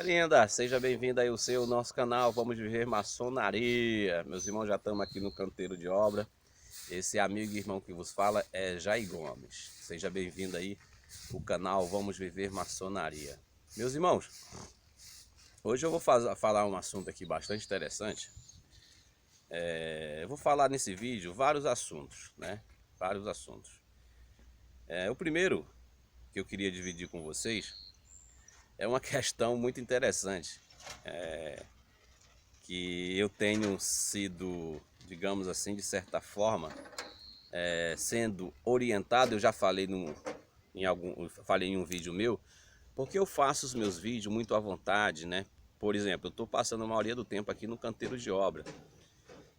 Minha linda, seja bem-vinda aí ao nosso canal Vamos Viver Maçonaria. Meus irmãos, já estamos aqui no canteiro de obra. Esse amigo e irmão que vos fala é Jair Gomes. Seja bem-vindo aí ao canal Vamos Viver Maçonaria. Meus irmãos, hoje eu vou falar um assunto aqui bastante interessante. Eu vou falar nesse vídeo vários assuntos, né? Vários assuntos. O primeiro que eu queria dividir com vocês é uma questão muito interessante, que eu tenho sido, digamos assim, de certa forma, sendo orientado. Eu já falei falei em um vídeo meu, porque eu faço os meus vídeos muito à vontade, né? Por exemplo, eu estou passando a maioria do tempo aqui no canteiro de obra.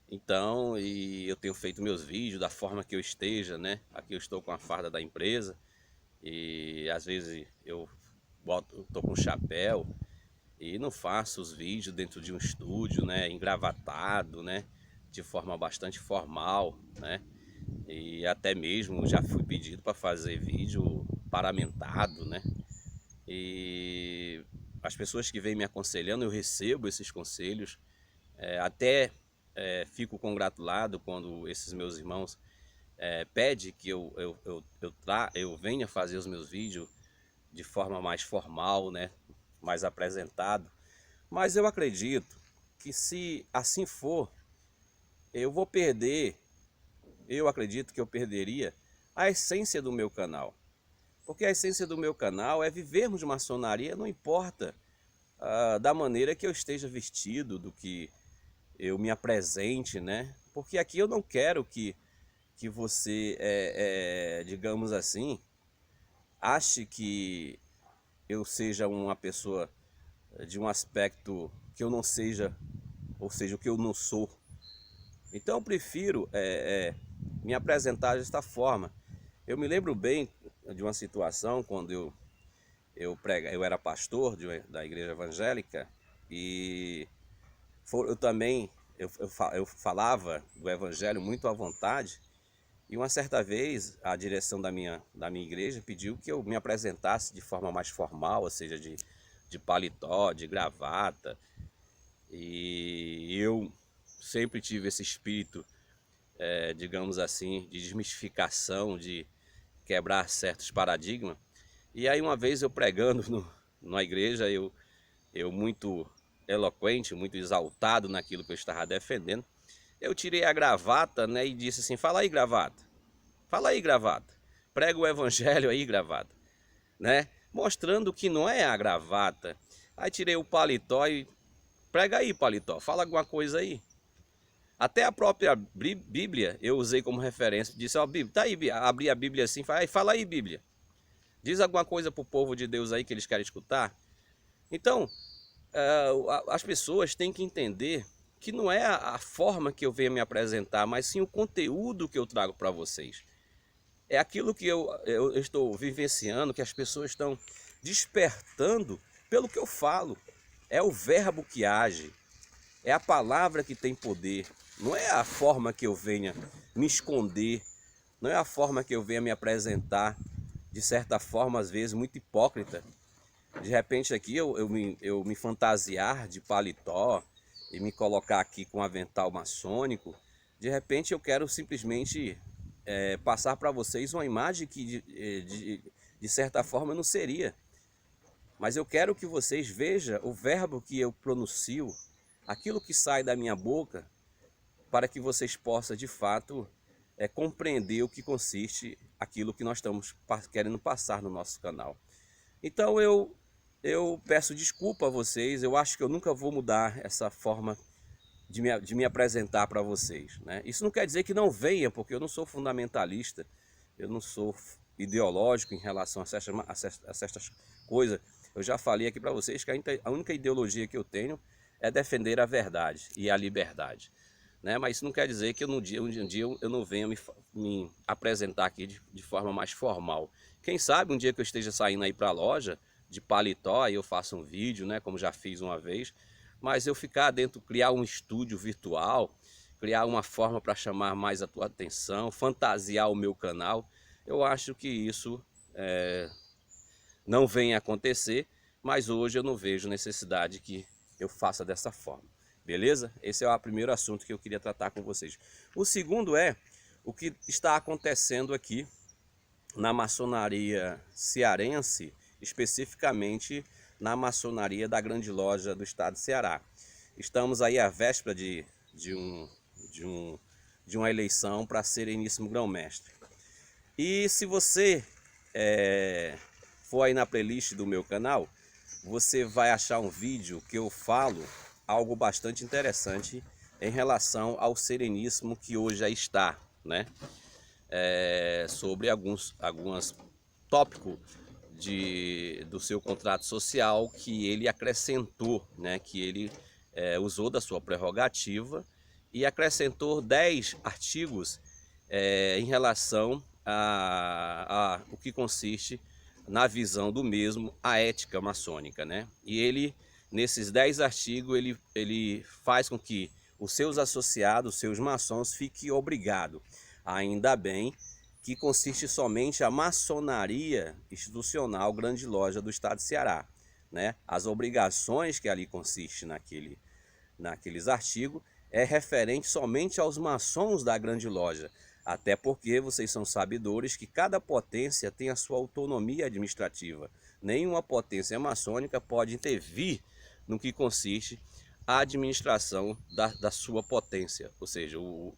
Então, eu tenho feito meus vídeos da forma que eu esteja, né? Aqui eu estou com a farda da empresa e às vezes eu tô com chapéu e não faço os vídeos dentro de um estúdio, né, engravatado, né, de forma bastante formal, né, e até mesmo já fui pedido para fazer vídeo paramentado, né, e as pessoas que vêm me aconselhando, eu recebo esses conselhos, até fico congratulado quando esses meus irmãos pedem que eu venha fazer os meus vídeos de forma mais formal, né, mais apresentado. Mas eu acredito que se assim for, eu acredito que eu perderia a essência do meu canal. Porque a essência do meu canal é vivermos de maçonaria, não importa da maneira que eu esteja vestido, do que eu me apresente, né? Porque aqui eu não quero que você, digamos assim, ache que eu seja uma pessoa de um aspecto que eu não seja, ou seja, o que eu não sou. Então eu prefiro me apresentar desta forma. Eu me lembro bem de uma situação quando eu era pastor da igreja evangélica e eu também eu falava do evangelho muito à vontade. E uma certa vez a direção da minha igreja pediu que eu me apresentasse de forma mais formal, ou seja, de paletó, de gravata. E eu sempre tive esse espírito, digamos assim, de desmistificação, de quebrar certos paradigmas. E aí uma vez eu pregando numa igreja, eu muito eloquente, muito exaltado naquilo que eu estava defendendo, eu tirei a gravata, né, e disse assim: fala aí, gravata. Fala aí, gravata. Prega o evangelho aí, gravata. Né? Mostrando que não é a gravata. Aí tirei o paletó e prega aí, paletó. Fala alguma coisa aí. Até a própria Bíblia eu usei como referência. Disse: ó, Bíblia, tá aí, abri a Bíblia assim, fala aí, Bíblia. Diz alguma coisa pro povo de Deus aí que eles querem escutar. Então, as pessoas têm que entender que não é a forma que eu venho me apresentar, mas sim o conteúdo que eu trago para vocês. É aquilo que eu estou vivenciando, que as pessoas estão despertando pelo que eu falo. É o verbo que age, é a palavra que tem poder. Não é a forma que eu venha me esconder, não é a forma que eu venha me apresentar, de certa forma, às vezes, muito hipócrita. De repente aqui eu me fantasiar de paletó e me colocar aqui com um avental maçônico. De repente eu quero simplesmente passar para vocês uma imagem que de certa forma não seria. Mas eu quero que vocês vejam o verbo que eu pronuncio, aquilo que sai da minha boca, para que vocês possam de fato compreender o que consiste aquilo que nós estamos querendo passar no nosso canal. Então eu peço desculpa a vocês, eu acho que eu nunca vou mudar essa forma de me apresentar para vocês, né? Isso não quer dizer que não venha, porque eu não sou fundamentalista, eu não sou ideológico em relação a certas coisas. Eu já falei aqui para vocês que a única ideologia que eu tenho é defender a verdade e a liberdade, né? Mas isso não quer dizer que um dia eu não venha me apresentar aqui de forma mais formal. Quem sabe um dia que eu esteja saindo aí para a loja de paletó, aí eu faço um vídeo, né, como já fiz uma vez, mas eu ficar dentro, criar um estúdio virtual, criar uma forma para chamar mais a tua atenção, fantasiar o meu canal, eu acho que isso não vem a acontecer, mas hoje eu não vejo necessidade que eu faça dessa forma. Beleza? Esse é o primeiro assunto que eu queria tratar com vocês. O segundo é o que está acontecendo aqui na maçonaria cearense, especificamente na maçonaria da Grande Loja do Estado de Ceará. Estamos aí à véspera de uma eleição para Sereníssimo Grão-Mestre. E se você for aí na playlist do meu canal, você vai achar um vídeo que eu falo algo bastante interessante em relação ao Sereníssimo que hoje aí está, né? Sobre alguns tópicos do seu contrato social que ele acrescentou, né? Que ele usou da sua prerrogativa e acrescentou 10 artigos em relação a o que consiste na visão do mesmo a ética maçônica, né? E ele, nesses 10 artigos, ele faz com que os seus associados, os seus maçons, fiquem obrigados, ainda bem que consiste somente a maçonaria institucional Grande Loja do Estado de Ceará, né? As obrigações que ali consistem naqueles artigos é referente somente aos maçons da Grande Loja, até porque vocês são sabedores que cada potência tem a sua autonomia administrativa. Nenhuma potência maçônica pode intervir no que consiste a administração da sua potência, ou seja, o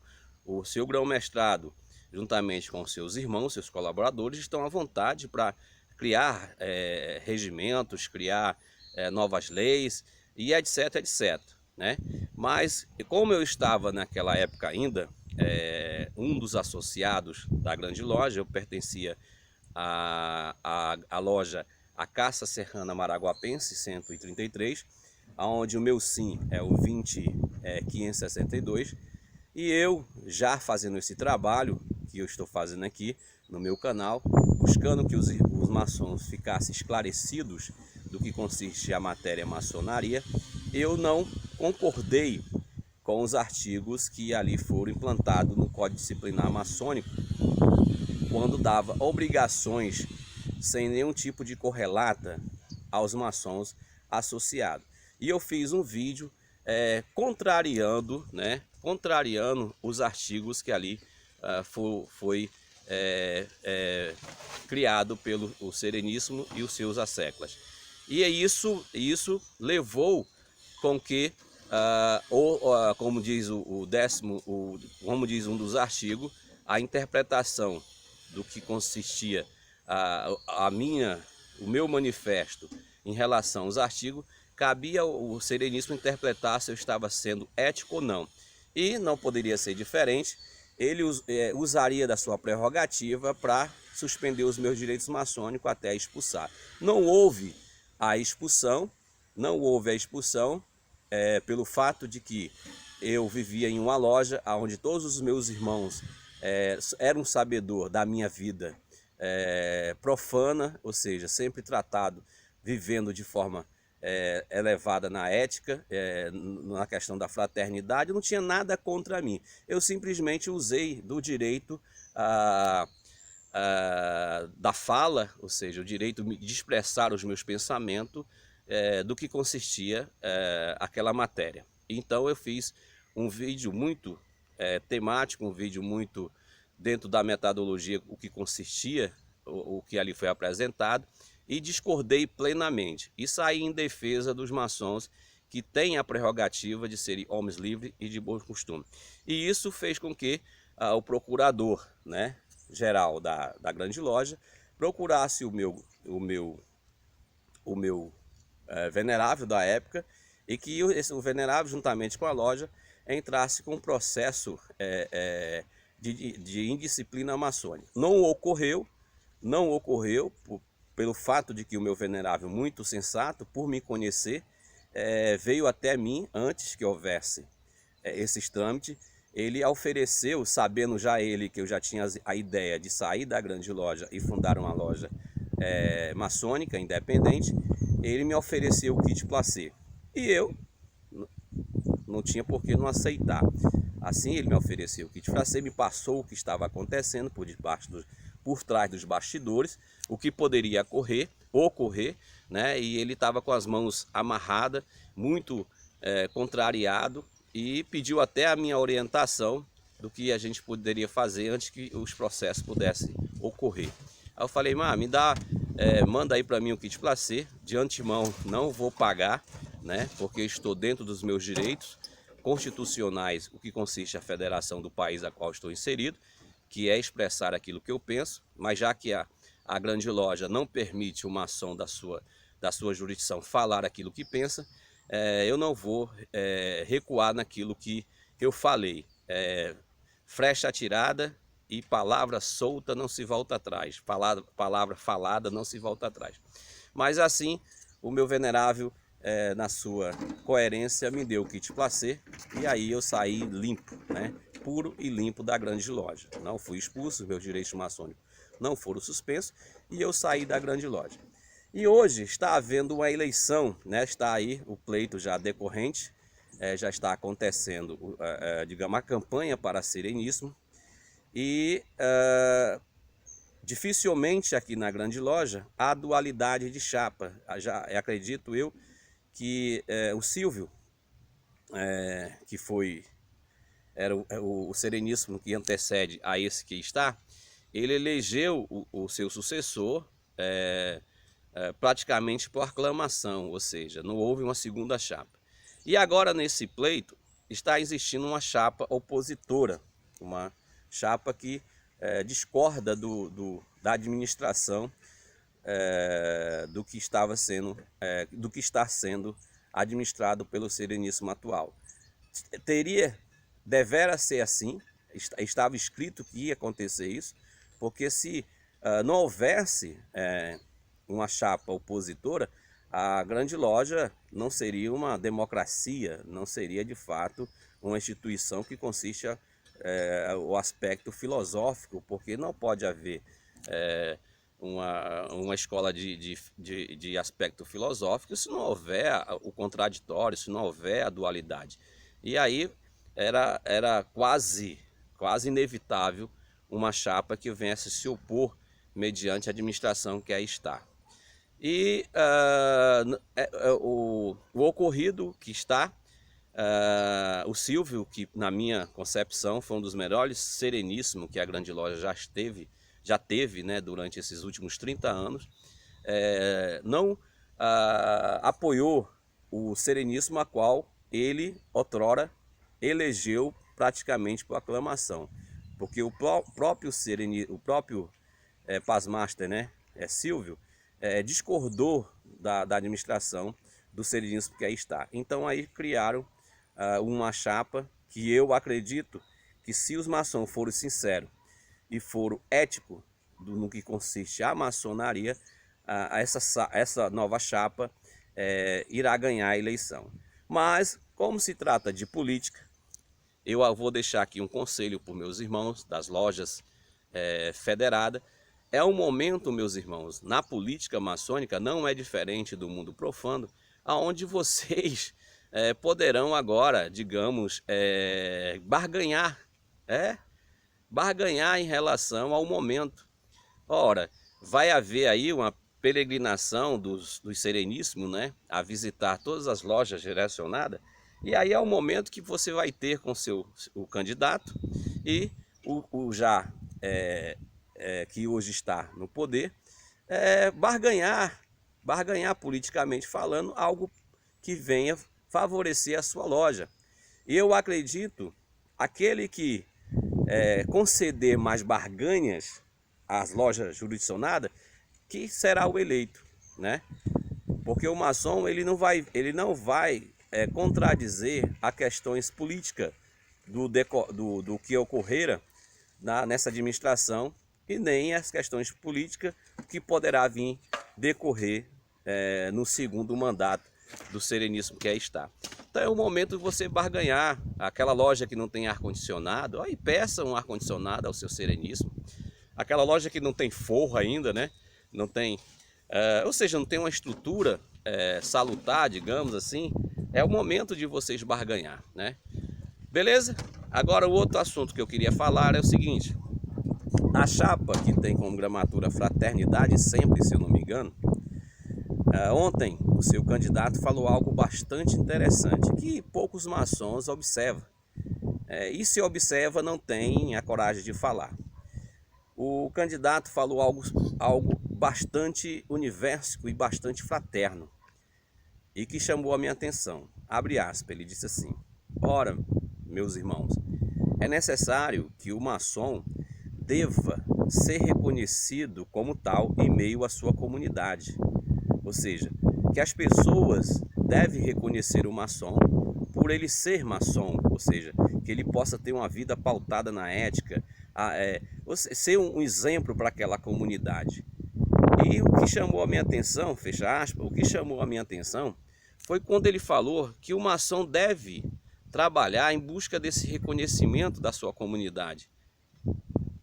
seu grão-mestrado, juntamente com seus irmãos, seus colaboradores, estão à vontade para criar regimentos, criar novas leis e etc, etc. Né? Mas como eu estava naquela época ainda, um dos associados da Grande Loja, eu pertencia à loja A Caça Serrana Maraguapense 133, onde o meu SIM é o 20562, e eu já fazendo esse trabalho que eu estou fazendo aqui no meu canal, buscando que os maçons ficassem esclarecidos do que consiste a matéria maçonaria, eu não concordei com os artigos que ali foram implantados no Código Disciplinar Maçônico, quando dava obrigações sem nenhum tipo de correlata aos maçons associados. E eu fiz um vídeo contrariando os artigos que ali foi criado pelo Sereníssimo e os seus asseclas. E isso levou com que, como diz como diz um dos artigos, a interpretação do que consistia o meu manifesto em relação aos artigos, cabia o Sereníssimo interpretar se eu estava sendo ético ou não. E não poderia ser diferente, ele usaria da sua prerrogativa para suspender os meus direitos maçônicos até expulsar. Não houve a expulsão, pelo fato de que eu vivia em uma loja onde todos os meus irmãos eram sabedor da minha vida profana, ou seja, sempre tratado, vivendo de forma elevada na ética, na questão da fraternidade. Eu não tinha nada contra mim, eu simplesmente usei do direito da fala, ou seja, o direito de expressar os meus pensamentos do que consistia aquela matéria. Então eu fiz um vídeo muito temático, um vídeo muito dentro da metodologia, o que consistia, o que ali foi apresentado, e discordei plenamente e saí em defesa dos maçons que têm a prerrogativa de serem homens livres e de bom costume. E isso fez com que o procurador, né, geral da Grande Loja procurasse o meu venerável da época, e que o venerável, juntamente com a loja, entrasse com um processo de indisciplina maçônica. Não ocorreu pelo fato de que o meu venerável, muito sensato, por me conhecer, veio até mim antes que houvesse esses trâmites. Ele ofereceu, sabendo já ele que eu já tinha a ideia de sair da Grande Loja e fundar uma loja maçônica independente, ele me ofereceu o kit placê. E eu não tinha por que não aceitar. Assim, ele me ofereceu o kit placê, me passou o que estava acontecendo por trás dos bastidores, o que poderia ocorrer, né? E ele estava com as mãos amarradas, muito contrariado, e pediu até a minha orientação do que a gente poderia fazer antes que os processos pudessem ocorrer. Aí eu falei, manda aí para mim o kit placê, de antemão não vou pagar, né? Porque eu estou dentro dos meus direitos constitucionais, o que consiste a federação do país a qual estou inserido, que é expressar aquilo que eu penso, mas já que a grande loja não permite uma ação da sua jurisdição falar aquilo que pensa, eu não vou recuar naquilo que eu falei. Flecha atirada e palavra solta não se volta atrás, palavra falada não se volta atrás. Mas assim, o meu venerável, na sua coerência, me deu o kit placê, e aí eu saí limpo, né? Puro e limpo da grande loja. Não fui expulso, meus direitos maçônicos não foram suspensos, e eu saí da grande loja. E hoje está havendo uma eleição, né? Está aí o pleito já decorrente, já está acontecendo, digamos, a campanha para sereníssimo, e dificilmente aqui na grande loja há dualidade de chapa. Já acredito eu que o Silvio, que era o sereníssimo que antecede a esse que está, ele elegeu o seu sucessor praticamente por aclamação, ou seja, não houve uma segunda chapa. E agora nesse pleito está existindo uma chapa opositora, uma chapa que discorda da administração do que está sendo administrado pelo sereníssimo atual. Devera ser assim, estava escrito que ia acontecer isso, porque se não houvesse uma chapa opositora, a grande loja não seria uma democracia, não seria de fato uma instituição que consiste o aspecto filosófico, porque não pode haver uma escola de aspecto filosófico se não houver o contraditório, se não houver a dualidade. E aí era quase inevitável uma chapa que viesse se opor mediante a administração que aí está. E o ocorrido que está, o Silvio, que na minha concepção foi um dos melhores sereníssimos que a grande loja já teve, né, durante esses últimos 30 anos, não apoiou o sereníssimo a qual ele outrora elegeu praticamente por aclamação, porque o próprio Pazmaster, né, Silvio, discordou da administração do sereníssimo que aí está. Então aí criaram uma chapa que eu acredito que, se os maçons forem sinceros e foram éticos no que consiste a maçonaria, essa nova chapa irá ganhar a eleição. Mas, como se trata de política, eu vou deixar aqui um conselho para os meus irmãos das lojas federadas. É um momento, meus irmãos, na política maçônica não é diferente do mundo profano, onde vocês poderão agora, digamos, barganhar em relação ao momento. Ora, vai haver aí uma peregrinação dos sereníssimos, né, a visitar todas as lojas direcionadas, e aí é o momento que você vai ter com o candidato e o que hoje está no poder, barganhar politicamente falando algo que venha favorecer a sua loja. Eu acredito, aquele que conceder mais barganhas às lojas jurisdicionadas, que será o eleito, né? Porque o maçom ele não vai contradizer a questões políticas do que ocorrera nessa administração, e nem as questões políticas que poderá vir decorrer no segundo mandato do sereníssimo que aí está. Então é o momento de você barganhar. Aquela loja que não tem ar-condicionado, aí peça um ar-condicionado ao seu sereníssimo. Aquela loja que não tem forro ainda, né? Não tem, ou seja, não tem uma estrutura salutar, digamos assim, é o momento de vocês barganhar, né? Beleza? Agora o outro assunto que eu queria falar é o seguinte: a chapa que tem como gramatura fraternidade sempre, se eu não me engano, Ontem o seu candidato falou algo bastante interessante, que poucos maçons observam. E se observa, não tem a coragem de falar. O candidato falou algo bastante universal e bastante fraterno, e que chamou a minha atenção. Abre aspas, ele disse assim: ora, meus irmãos, é necessário que o maçom deva ser reconhecido como tal em meio à sua comunidade. Ou seja, que as pessoas devem reconhecer o maçom por ele ser maçom, ou seja, que ele possa ter uma vida pautada na ética, ser um exemplo para aquela comunidade. E o que chamou a minha atenção, fecha aspas, o que chamou a minha atenção foi quando ele falou que o maçom deve trabalhar em busca desse reconhecimento da sua comunidade.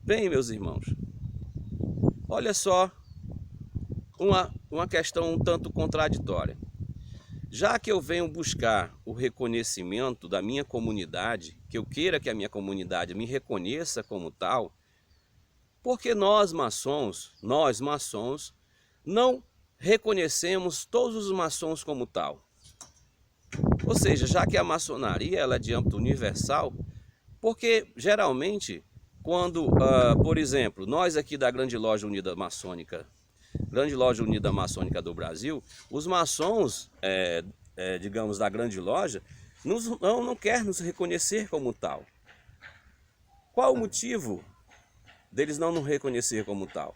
Bem, meus irmãos, olha só uma questão um tanto contraditória. Já que eu venho buscar o reconhecimento da minha comunidade, que eu queira que a minha comunidade me reconheça como tal, porque nós maçons, não reconhecemos todos os maçons como tal. Ou seja, já que a maçonaria ela é de âmbito universal, porque geralmente, quando, por exemplo, nós aqui da Grande Loja Unida Maçônica do Brasil, os maçons, digamos, da Grande Loja, não quer nos reconhecer como tal. Qual o motivo deles não nos reconhecer como tal?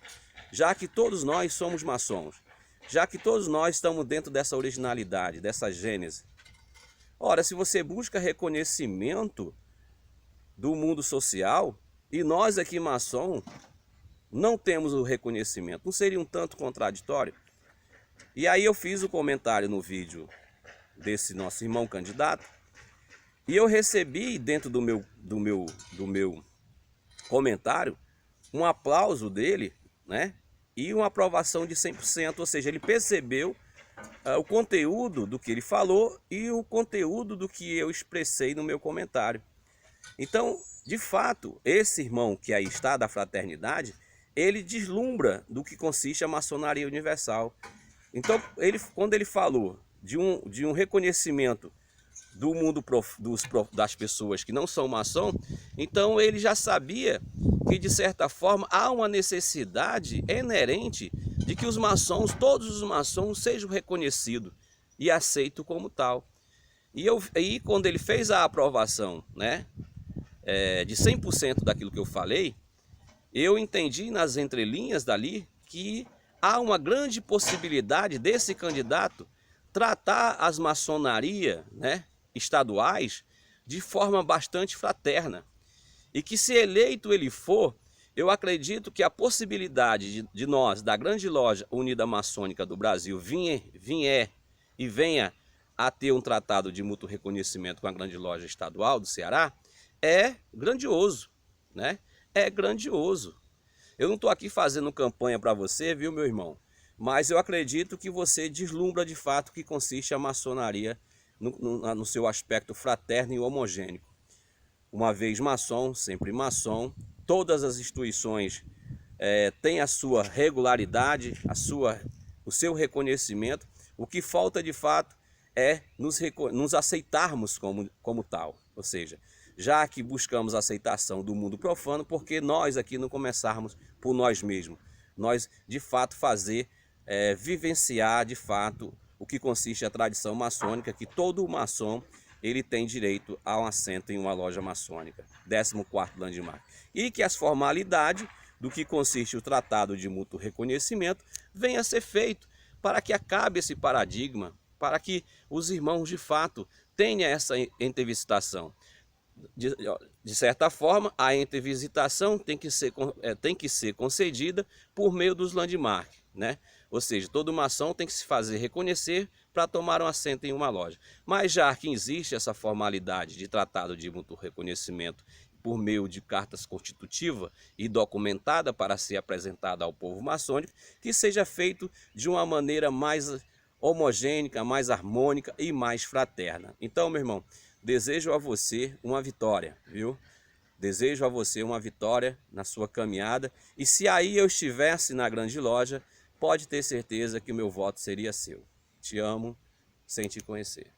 Já que todos nós somos maçons, já que todos nós estamos dentro dessa originalidade, dessa gênese. Ora, se você busca reconhecimento do mundo social, e nós aqui maçom não temos o reconhecimento, não seria um tanto contraditório? E aí eu fiz o comentário no vídeo desse nosso irmão candidato, e eu recebi dentro do meu comentário um aplauso dele, né? E uma aprovação de 100%, ou seja, ele percebeu o conteúdo do que ele falou e o conteúdo do que eu expressei no meu comentário. Então, de fato, esse irmão que aí está da fraternidade, ele deslumbra do que consiste a maçonaria universal. Então, quando ele falou de um reconhecimento do mundo das pessoas que não são maçom, então ele já sabia que, de certa forma, há uma necessidade inerente de que os maçons, todos os maçons, sejam reconhecidos e aceitos como tal. E quando ele fez a aprovação, né, de 100% daquilo que eu falei, eu entendi nas entrelinhas dali que há uma grande possibilidade desse candidato tratar as maçonarias, né, estaduais de forma bastante fraterna. E que, se eleito ele for, eu acredito que a possibilidade de nós, da Grande Loja Unida Maçônica do Brasil, venha a ter um tratado de mútuo reconhecimento com a Grande Loja Estadual do Ceará, é grandioso, né? É grandioso. Eu não estou aqui fazendo campanha para você, viu, meu irmão? Mas eu acredito que você deslumbra de fato o que consiste a maçonaria no seu aspecto fraterno e homogêneo. Uma vez maçom, sempre maçom, todas as instituições têm a sua regularidade, o seu reconhecimento. O que falta de fato é nos aceitarmos como tal. Ou seja, já que buscamos a aceitação do mundo profano, porque nós aqui não começarmos por nós mesmos. Nós, de fato, vivenciar, de fato, o que consiste a tradição maçônica, que todo maçom ele tem direito a um assento em uma loja maçônica, 14º Landmark. E que as formalidades do que consiste o tratado de mútuo reconhecimento venha a ser feito para que acabe esse paradigma, para que os irmãos, de fato, tenham essa entrevistação. De certa forma, a entrevisitação tem que ser concedida por meio dos landmarks, né? Ou seja, todo maçom tem que se fazer reconhecer para tomar um assento em uma loja. Mas já que existe essa formalidade de tratado de mútuo reconhecimento por meio de cartas constitutivas e documentada para ser apresentada ao povo maçônico, que seja feito de uma maneira mais homogênea, mais harmônica e mais fraterna. Então, meu irmão, desejo a você uma vitória, viu? Desejo a você uma vitória na sua caminhada. E se aí eu estivesse na Grande Loja, pode ter certeza que o meu voto seria seu. Te amo sem te conhecer.